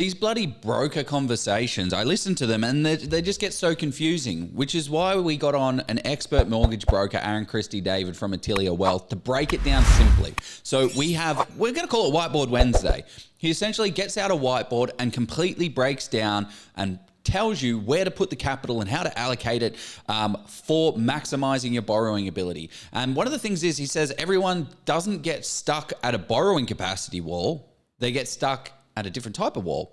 These bloody broker conversations, I listen to them and they just get so confusing, which is why we got on an expert mortgage broker, Aaron Christie-David from Atelier Wealth, to break it down simply. So we're going to call it Whiteboard Wednesday. He essentially gets out a whiteboard and completely breaks down and tells you where to put the capital and how to allocate it for maximizing your borrowing ability. And one of the things is he says everyone doesn't get stuck at a borrowing capacity wall. They get stuck at a different type of wall.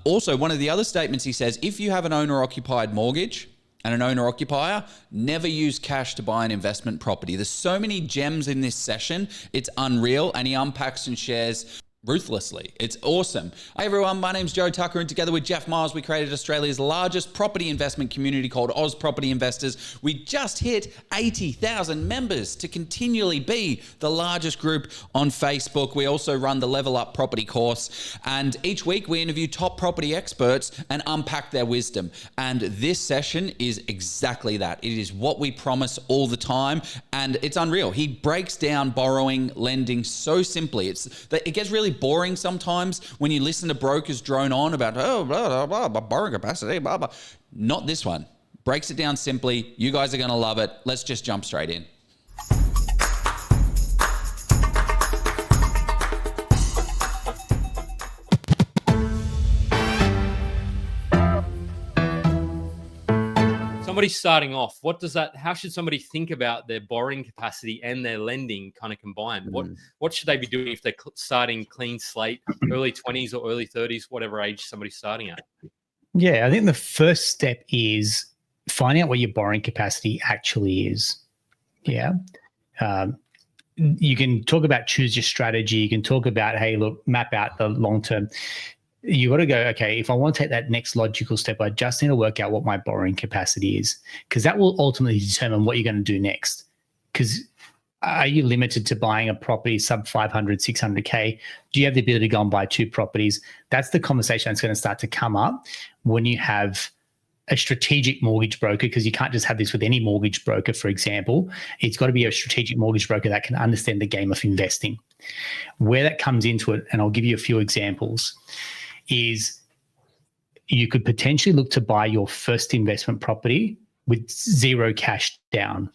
Also, one of the other statements he says, if you have an owner-occupied mortgage and an owner-occupier, never use cash to buy an investment property. There's so many gems in this session. It's unreal, and he unpacks and shares ruthlessly. It's awesome. Hey everyone, my name's Joe Tucker, and together with Jeff Miles, we created Australia's largest property investment community called Oz Property Investors. We just hit 80,000 members to continually be the largest group on Facebook. We also run the Level Up Property course, and each week we interview top property experts and unpack their wisdom. And this session is exactly that. It is what we promise all the time, and it's unreal. He breaks down borrowing, lending so simply. It gets really boring sometimes when you listen to brokers drone on about, oh, blah, blah, blah, borrowing capacity, blah, blah. Not this one. Breaks it down simply. You guys are going to love it. Let's just jump straight in. Somebody starting off, how should somebody think about their borrowing capacity and their lending kind of combined? What should they be doing if they're starting clean slate, early 20s or early 30s, whatever age somebody's starting at? Yeah, I think the first step is finding out what your borrowing capacity actually is. Yeah. You can talk about choose your strategy. You can talk about, hey, look, map out the long term. You got to go, okay, if I want to take that next logical step, I just need to work out what my borrowing capacity is, because that will ultimately determine what you're going to do next. Because are you limited to buying a property sub 500, 600K? Do you have the ability to go and buy 2 properties? That's the conversation that's going to start to come up when you have a strategic mortgage broker, because you can't just have this with any mortgage broker, for example. It's got to be a strategic mortgage broker that can understand the game of investing. Where that comes into it, and I'll give you a few examples, is you could potentially look to buy your first investment property with 0 cash down.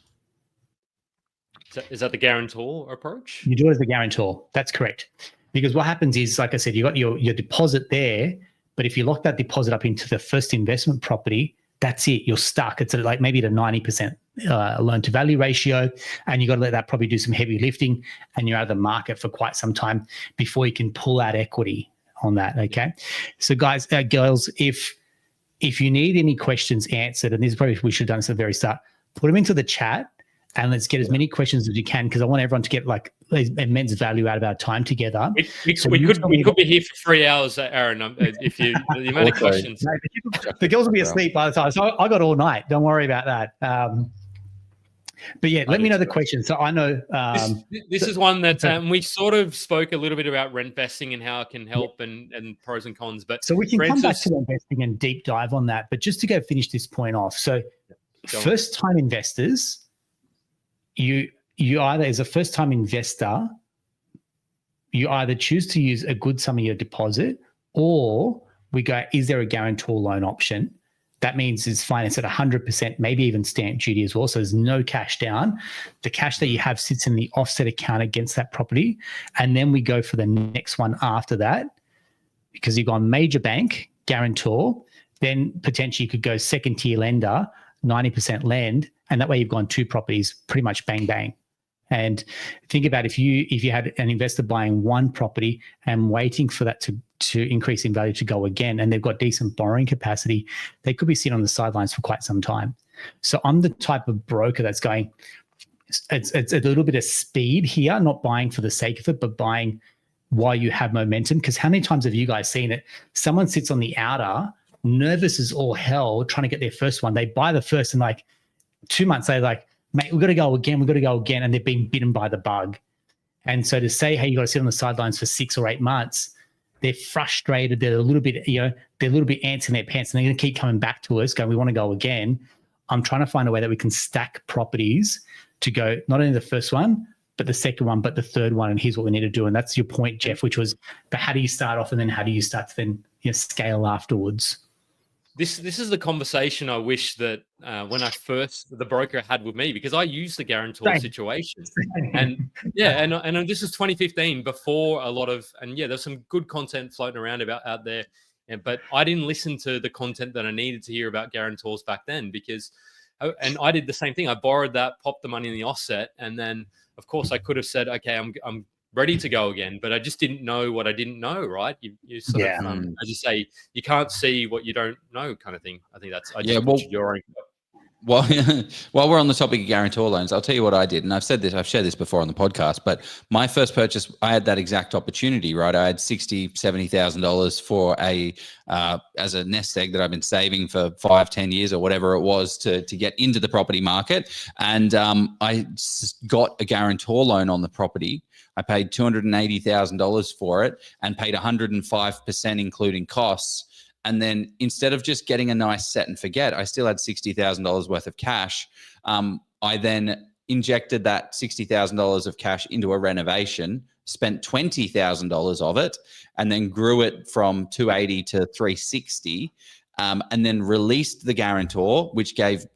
Is that the guarantor approach? You do it as the guarantor. That's correct. Because what happens is, like I said, you got your deposit there, but if you lock that deposit up into the first investment property, that's it. You're stuck. It's like maybe at a 90% loan to value ratio, and you got to let that probably do some heavy lifting, and you're out of the market for quite some time before you can pull out equity on that. Okay. So guys, girls, if you need any questions answered, and this is probably we should have done this at the very start, put them into the chat and let's get as many questions as you can, because I want everyone to get like immense value out of our time together. We could be here for 3 hours, Aaron, if the amount of questions. The girls will be asleep by the time. So I got all night. Don't worry about that. But yeah, let me know the questions. So I know this is one that we sort of spoke a little bit about rent vesting and how it can help and pros and cons. But so we can come back to investing and deep dive on that. But just to go finish this point off, so first time investors, you either as a first time investor, you either choose to use a good sum of your deposit, or we go, is there a guarantor loan option? That means it's financed at 100%, maybe even stamp duty as well. So there's no cash down. The cash that you have sits in the offset account against that property. And then we go for the next one after that, because you've gone major bank, guarantor, then potentially you could go second tier lender, 90% lend, and that way you've gone 2 properties, pretty much bang, bang. And think about if you had an investor buying 1 property and waiting for that to increase in value to go again, and they've got decent borrowing capacity, they could be sitting on the sidelines for quite some time. So I'm the type of broker that's going, it's a little bit of speed here, not buying for the sake of it, but buying while you have momentum. Because how many times have you guys seen it? Someone sits on the outer, nervous as all hell, trying to get their first one. They buy the first, and like 2 months later, like, mate, we've got to go again. And they've been bitten by the bug. And so to say, hey, you got to sit on the sidelines for 6 or 8 months, they're frustrated. They're a little bit, they're a little bit ants in their pants, and they're going to keep coming back to us going, we want to go again. I'm trying to find a way that we can stack properties to go not only the first one, but the second one, but the third one. And here's what we need to do. And that's your point, Jeff, which was, but how do you start off, and then how do you start to then scale afterwards. This is the conversation I wish that when the broker had with me, because I used the guarantor situation, and this is 2015 before a lot of, and there's some good content floating around out there, but I didn't listen to the content that I needed to hear about guarantors back then, because, and I did the same thing. I borrowed that, popped the money in the offset, and then of course I could have said, okay, I'm ready to go again, but I just didn't know what I didn't know, right? You sort of, as you say, you can't see what you don't know, kind of thing. I think that's, your own. Well, while we're on the topic of guarantor loans, I'll tell you what I did. And I've shared this before on the podcast, but my first purchase, I had that exact opportunity, right? I had $70,000 for as a nest egg that I've been saving for 5-10 years or whatever it was to get into the property market. And I got a guarantor loan on the property. I paid $280,000 for it and paid 105% including costs. And then instead of just getting a nice set and forget, I still had $60,000 worth of cash. I then injected that $60,000 of cash into a renovation, spent $20,000 of it, and then grew it from 280 to 360. And then released the guarantor, which gave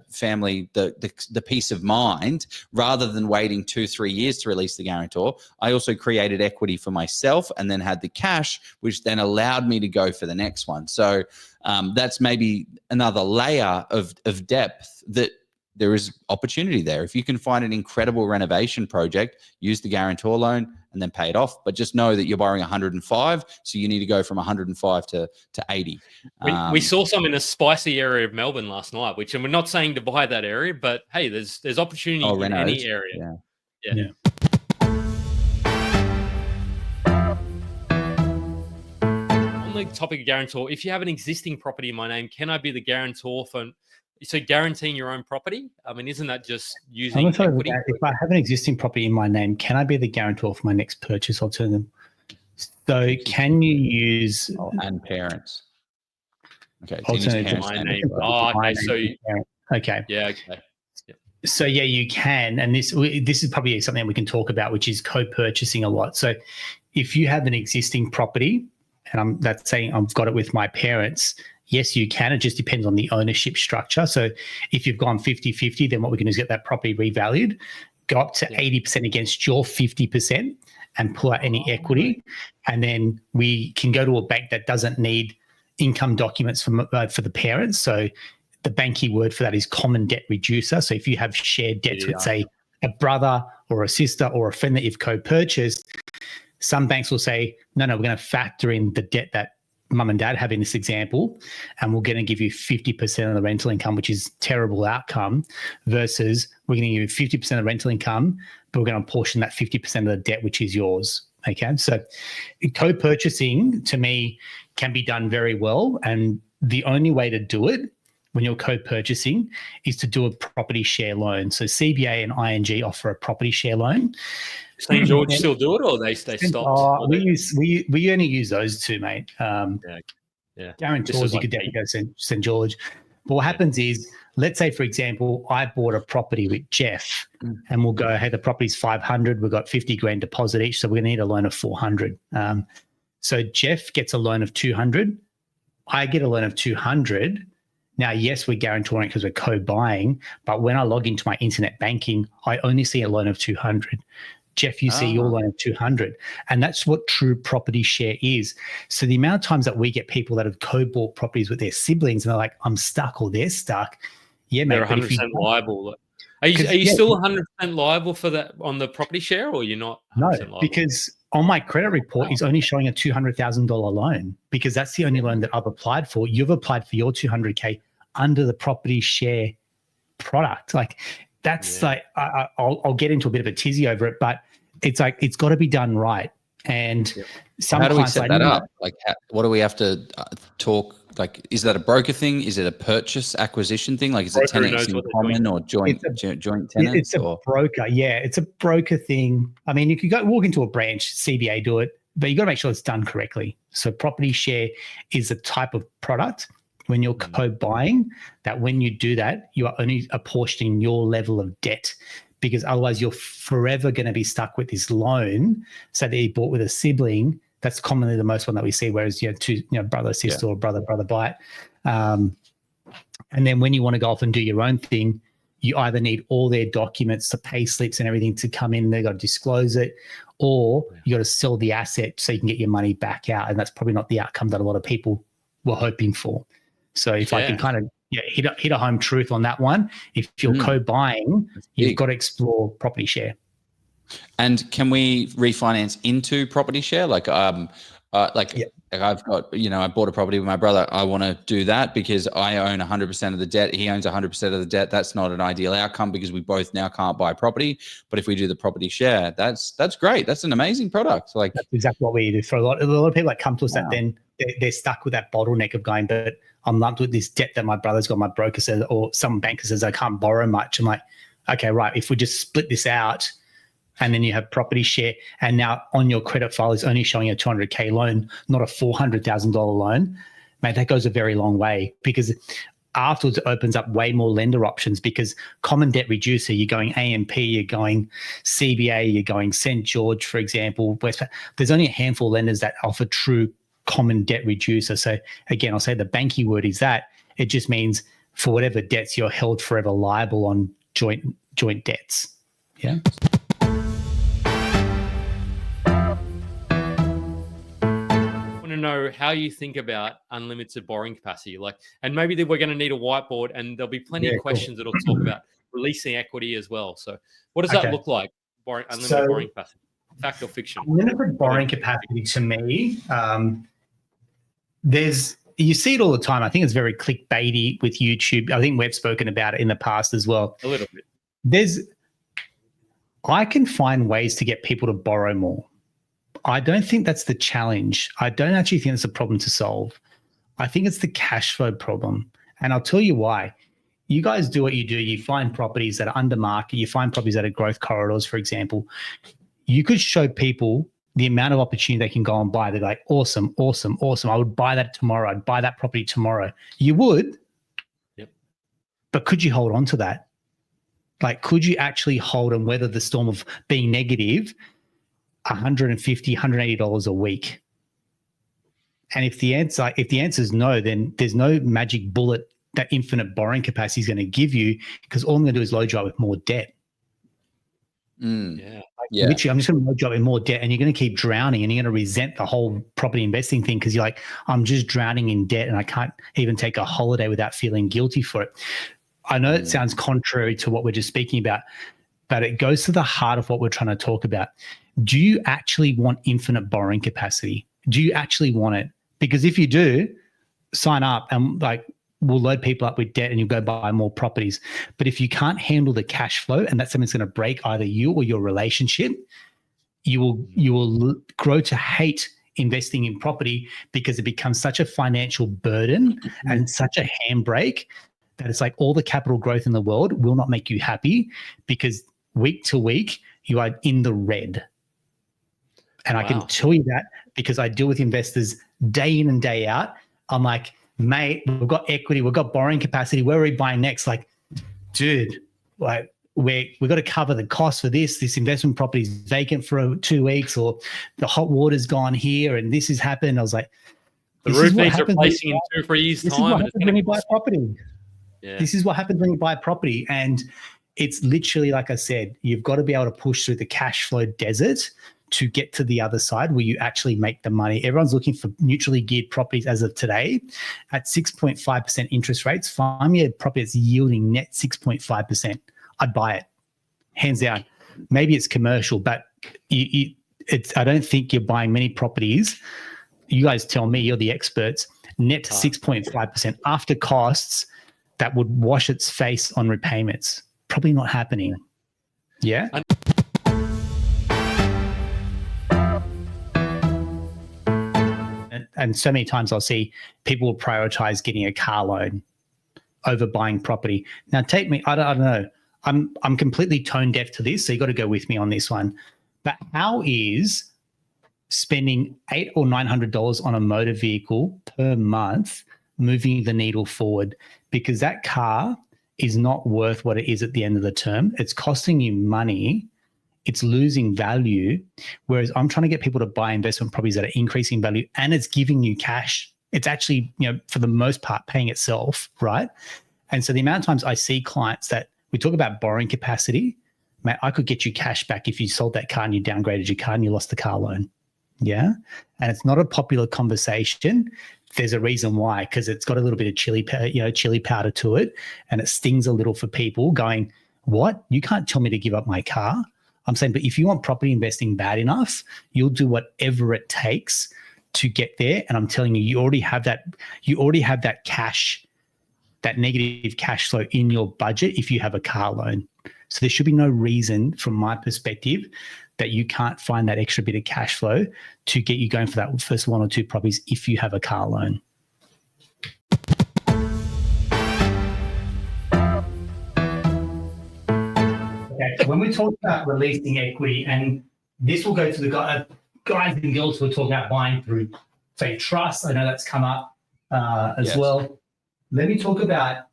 family the peace of mind rather than waiting 2-3 years to release the guarantor. I also created equity for myself and then had the cash, which then allowed me to go for the next one. So that's maybe another layer of depth that there is opportunity there. If you can find an incredible renovation project, use the guarantor loan and then pay it off. But just know that you're borrowing 105, so you need to go from 105 to 80. We saw some in a spicy area of Melbourne last night, which, and we're not saying to buy that area, but hey, there's opportunity in any area. Yeah. On the topic of guarantor, if you have an existing property in my name, can I be the guarantor for? So guaranteeing your own property? I mean, isn't that just using equity? If I have an existing property in my name, can I be the guarantor for my next purchase alternative? So can you use... and parents. Okay. Alternative. Okay. Yeah, okay. Yep. So yeah, you can. And this is probably something we can talk about, which is co-purchasing a lot. So if you have an existing property, and that's saying I've got it with my parents, yes, you can. It just depends on the ownership structure. So if you've gone 50-50, then what we're going to do is get that property revalued, go up to 80% against your 50% and pull out any equity. And then we can go to a bank that doesn't need income documents for the parents. So the banking word for that is common debt reducer. So if you have shared debts with, say, a brother or a sister or a friend that you've co-purchased, some banks will say, no, we're going to factor in the debt that mum and dad have in this example, and we're going to give you 50% of the rental income, which is terrible outcome, versus we're going to give you 50% of rental income, but we're going to portion that 50% of the debt, which is yours. Okay. So co-purchasing to me can be done very well. And the only way to do it when you're co-purchasing is to do a property share loan. So CBA and ING offer a property share loan. St. George still do it, or they stopped? We only use those two, mate. Guarantors, you could definitely go St. George. But what happens is, let's say, for example, I bought a property with Jeff, and we'll go, hey, the property's 500, we've got 50 grand deposit each, so we're going to need a loan of 400. So Jeff gets a loan of 200. I get a loan of 200. Now, yes, we're guarantoring because we're co-buying, but when I log into my internet banking, I only see a loan of 200. Jeff, you see your loan of 200. And that's what true property share is. So the amount of times that we get people that have co-bought properties with their siblings and they're like, I'm stuck or they're stuck. Yeah, mate. They're 100% liable. Are you still 100% liable for that on the property share, or you're not 100% liable? No, because on my credit report, it's only showing a $200,000 loan, because that's the only loan that I've applied for. You've applied for your $200K under the property share product. Like, that's like, I'll get into a bit of a tizzy over it, but it's like, it's got to be done right. And how do we set that up? Like, what do we have to talk? Like, is that a broker thing? Is it a purchase acquisition thing? Like, is it tenants in common or joint tenants? It's a broker. Yeah, it's a broker thing. I mean, you could go walk into a branch, CBA do it, but you got to make sure it's done correctly. So property share is a type of product when you're co-buying that when you do that, you are only apportioning your level of debt, because otherwise you're forever going to be stuck with this loan. So that you bought with a sibling That's commonly the most one that we see. Whereas brother sister or brother buy it, and then when you want to go off and do your own thing, you either need all their documents, the pay slips and everything to come in. They got to disclose it, or you got to sell the asset so you can get your money back out. And that's probably not the outcome that a lot of people were hoping for. So if I can kind of hit a home truth on that one, if you're co-buying, you've got to explore property share. And can we refinance into property share? Like I've got, I bought a property with my brother. I want to do that because I own 100% of the debt. He owns 100% of the debt. That's not an ideal outcome because we both now can't buy property. But if we do the property share, that's great. That's an amazing product. Like that's exactly what we do for a lot of people that come to us that then they're stuck with that bottleneck of going, but I'm lumped with this debt that my brother's got. My broker says, or some banker says I can't borrow much. I'm like, okay, right. If we just split this out, and then you have property share, and now on your credit file is only showing a $200K loan, not a $400,000 loan, mate, that goes a very long way because afterwards it opens up way more lender options because common debt reducer, you're going AMP, you're going CBA, you're going St. George, for example. There's only a handful of lenders that offer true common debt reducer. So again, I'll say the banky word is that. It just means for whatever debts you're held forever liable on joint debts. Yeah. To know how you think about unlimited borrowing capacity, and maybe we're going to need a whiteboard, and there'll be plenty of questions that'll talk about releasing equity as well. So, what does that look like? Unlimited borrowing capacity, fact or fiction? Unlimited borrowing capacity to me, you see it all the time. I think it's very clickbaity with YouTube. I think we've spoken about it in the past as well. A little bit. I can find ways to get people to borrow more. I don't think that's the challenge. I don't actually think it's a problem to solve. I think it's the cash flow problem. And I'll tell you why. You guys do what you do. You find properties that are under market. You find properties that are growth corridors, for example. You could show people the amount of opportunity they can go and buy. They're like, awesome, awesome, awesome. I would buy that tomorrow. I'd buy that property tomorrow. You would. Yep. But could you hold on to that? Like, could you actually hold and weather the storm of being negative $150, $180 a week? And if the answer is no, then there's no magic bullet that infinite borrowing capacity is going to give you, because all I'm going to do is load you up with more debt. Literally, I'm just going to load you up with more debt, and you're going to keep drowning, and you're going to resent the whole property investing thing because you're like, I'm just drowning in debt and I can't even take a holiday without feeling guilty for it. I know it sounds contrary to what we're just speaking about, but it goes to the heart of what we're trying to talk about. Do you actually want infinite borrowing capacity? Do you actually want it? Because if you do, sign up and we'll load people up with debt and you'll go buy more properties. But if you can't handle the cash flow and that's something that's going to break either you or your relationship, you will grow to hate investing in property because it becomes such a financial burden and such a handbrake that it's like all the capital growth in the world will not make you happy because week to week you are in the red. And I can tell you that because I deal with investors day in and day out. I'm like, mate, we've got equity, we've got borrowing capacity. Where are we buying next? Like, dude, we've got to cover the cost for this. This investment property is vacant for 2 weeks, or the hot water's gone here, and this has happened. I was like, the roof needs replacing in 2 or 3 years' time. This is what happens when you buy property. Yeah. This is what happens when you buy property, and it's literally like I said, you've got to be able to push through the cash flow desert to get to the other side where you actually make the money. Everyone's looking for neutrally geared properties as of today at 6.5% interest rates. Find me a property that's yielding net 6.5%. I'd buy it, hands down. Maybe it's commercial, but I don't think you're buying many properties. You guys tell me, you're the experts. Net 6.5% after costs that would wash its face on repayments. Probably not happening. Yeah. And so many times I'll see people will prioritize getting a car loan over buying property. Now, take me, I don't know. I'm completely tone deaf to this, so you got to go with me on this one. But how is spending $800 or $900 on a motor vehicle per month moving the needle forward? Because that car is not worth what it is at the end of the term. It's costing you money it's losing value. Whereas I'm trying to get people to buy investment properties that are increasing value and it's giving you cash. It's actually, for the most part, paying itself, right? And so the amount of times I see clients that we talk about borrowing capacity, mate, I could get you cash back if you sold that car and you downgraded your car and you lost the car loan. Yeah. And it's not a popular conversation. There's a reason why, because it's got a little bit of chili powder to it, and it stings a little for people going, what? You can't tell me to give up my car. I'm saying, but if you want property investing bad enough, you'll do whatever it takes to get there. And I'm telling you, you already have that cash, that negative cash flow in your budget if you have a car loan. So there should be no reason from my perspective that you can't find that extra bit of cash flow to get you going for that first one or two properties if you have a car loan. Okay, so when we talk about releasing equity, and this will go to the guys and girls who are talking about buying through, say, trust. I know that's come up as well. Let me talk about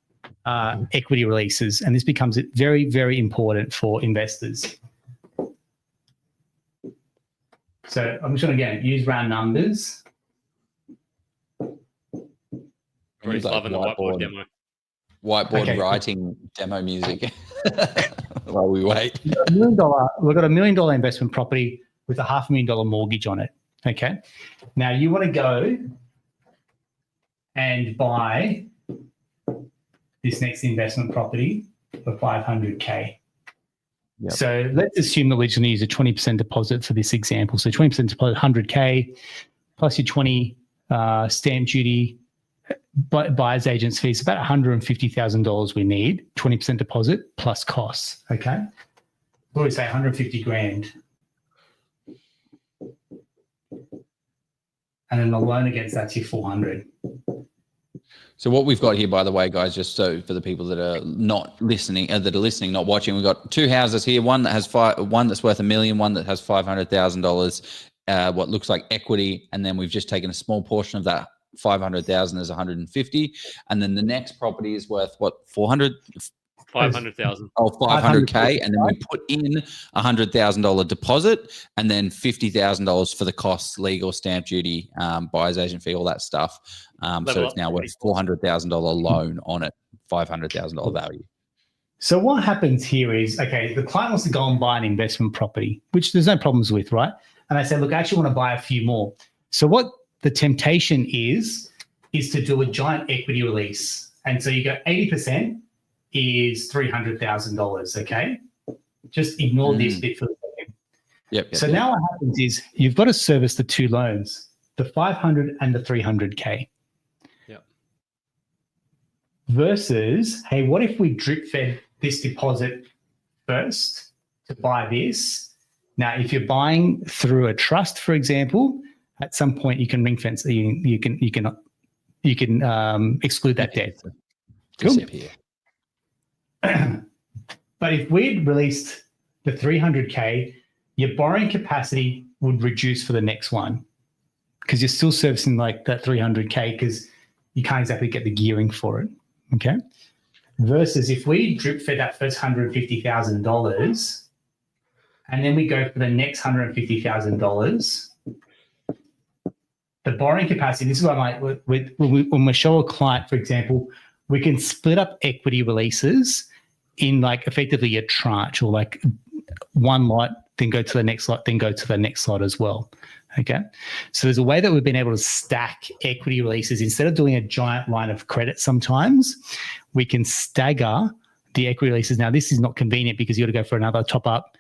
equity releases, and this becomes very, very important for investors. So I'm just going to, again, use round numbers. He's loving the whiteboard demo. Whiteboard writing demo music while we wait. We've got $1 million investment property with a $500,000 mortgage on it. Okay. Now you want to go and buy this next investment property for $500K. Yep. So let's assume that we're just going to use a 20% deposit for this example. So 20% deposit, $100K, plus your 20 stamp duty, buyer's agent's fees, about $150,000 we need, 20% deposit plus costs. Okay. What do we say? 150 grand. And then the loan against that's your 400. So what we've got here, by the way, guys, just so for the people that are not listening, not watching, we've got two houses here. One that has one that's worth $1 million, one that has $500,000, what looks like equity, and then we've just taken a small portion of that 500,000 as 150, and then the next property is worth what, 500,000. Oh, 500K, and then we put in $100,000 deposit, and then $50,000 for the costs, legal, stamp duty, buyer's agent fee, all that stuff. So it's now worth $400,000 loan on it, $500,000 value. So what happens here is, okay, the client wants to go and buy an investment property, which there's no problems with, right? And I say, look, I actually want to buy a few more. So what the temptation is to do a giant equity release. And so you go 80% is $300,000, okay? Just ignore this bit for a second. Yep. Now what happens is you've got to service the two loans, the 500 and the 300K. Yep. Versus, hey, what if we drip fed this deposit first to buy this? Now, if you're buying through a trust, for example, at some point you can ring fence. You can exclude that debt. Cool. But if we'd released the 300K, your borrowing capacity would reduce for the next one because you're still servicing like that 300K because you can't exactly get the gearing for it. Okay. Versus if we drip fed that first $150,000 and then we go for the next $150,000, the borrowing capacity, this is why when we show a client, for example, we can split up equity releases in like effectively a tranche or like one lot, then go to the next lot, then go to the next lot as well. Okay. So there's a way that we've been able to stack equity releases. Instead of doing a giant line of credit sometimes, we can stagger the equity releases. Now, this is not convenient because you got to go for another top up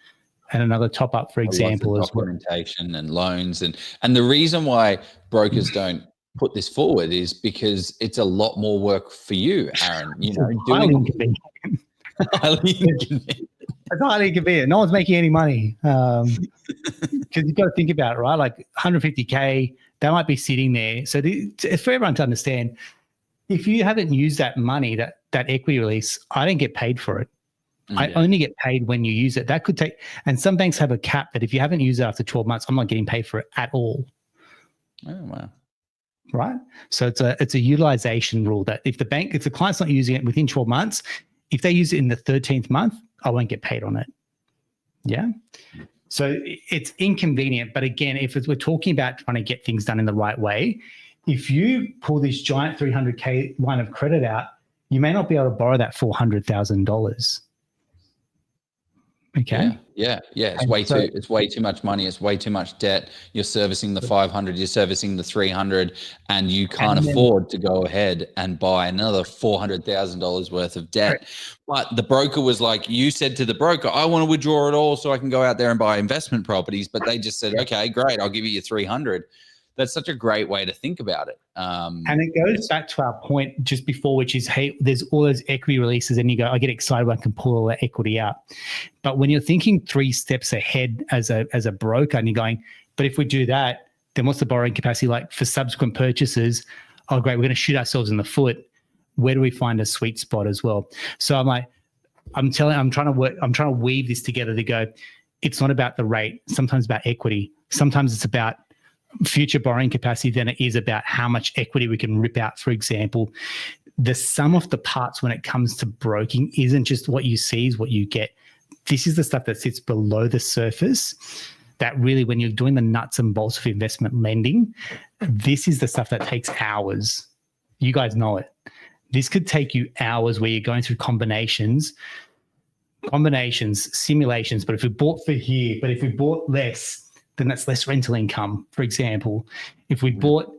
and another top up, for example, as well. Documentation and loans. And the reason why brokers don't put this forward is because it's a lot more work for you, Aaron. Highly inconvenient. It's highly inconvenient. No one's making any money because you've got to think about it, right? Like 150K, that might be sitting there. So it's for everyone to understand, if you haven't used that money, that equity release, I don't get paid for it. I only get paid when you use it. That could take, and some banks have a cap that if you haven't used it after 12 months, I'm not getting paid for it at all. Oh, wow. Right. So it's a utilization rule that if the client's not using it within 12 months, if they use it in the 13th month, I won't get paid on it. Yeah. So it's inconvenient. But again, if we're talking about trying to get things done in the right way, if you pull this giant 300K line of credit out, you may not be able to borrow that $400,000. Okay. Yeah. It's way too much money. It's way too much debt. You're servicing the 500, you're servicing the 300, and you can't afford to go ahead and buy another $400,000 worth of debt. Right. But the broker was like, you said to the broker, I want to withdraw it all so I can go out there and buy investment properties. But they just said, okay, great, I'll give you your 300. That's such a great way to think about it. And it goes back to our point just before, which is, hey, there's all those equity releases and you go, I get excited when I can pull all that equity out. But when you're thinking 3 steps ahead as a broker and you're going, but if we do that, then what's the borrowing capacity like for subsequent purchases? Oh, great, we're going to shoot ourselves in the foot. Where do we find a sweet spot as well? So I'm like, I'm trying to weave this together to go, it's not about the rate. Sometimes about equity. Sometimes it's about future borrowing capacity than it is about how much equity we can rip out. For example, the sum of the parts when it comes to broking isn't just what you see is what you get. This is the stuff that sits below the surface that really, when you're doing the nuts and bolts of investment lending, this is the stuff that takes hours. You guys know it. This could take you hours where you're going through combinations, simulations. But if we bought for here, but if we bought less, then that's less rental income, for example. If we bought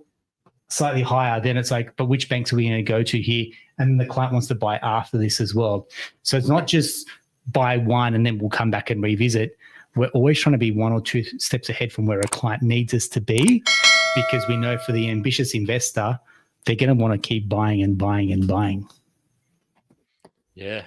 slightly higher, then it's like, but which banks are we going to go to here? And the client wants to buy after this as well. So it's not just buy one and then we'll come back and revisit. We're always trying to be 1 or 2 steps ahead from where a client needs us to be, because we know for the ambitious investor, they're going to want to keep buying and buying and buying. Yeah.